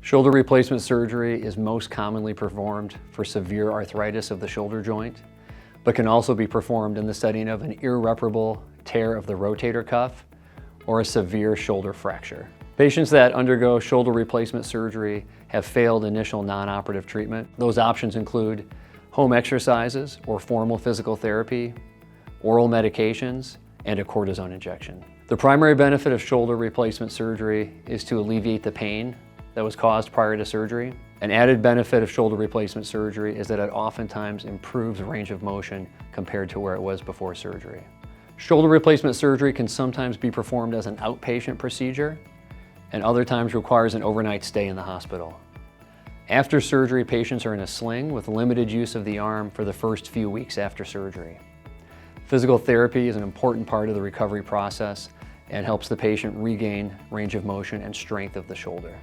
Shoulder replacement surgery is most commonly performed for severe arthritis of the shoulder joint, but can also be performed in the setting of an irreparable tear of the rotator cuff or a severe shoulder fracture. Patients that undergo shoulder replacement surgery have failed initial non-operative treatment. Those options include home exercises or formal physical therapy, oral medications, and a cortisone injection. The primary benefit of shoulder replacement surgery is to alleviate the pain that was caused prior to surgery. An added benefit of shoulder replacement surgery is that it oftentimes improves range of motion compared to where it was before surgery. Shoulder replacement surgery can sometimes be performed as an outpatient procedure and other times requires an overnight stay in the hospital. After surgery, patients are in a sling with limited use of the arm for the first few weeks after surgery. Physical therapy is an important part of the recovery process and helps the patient regain range of motion and strength of the shoulder.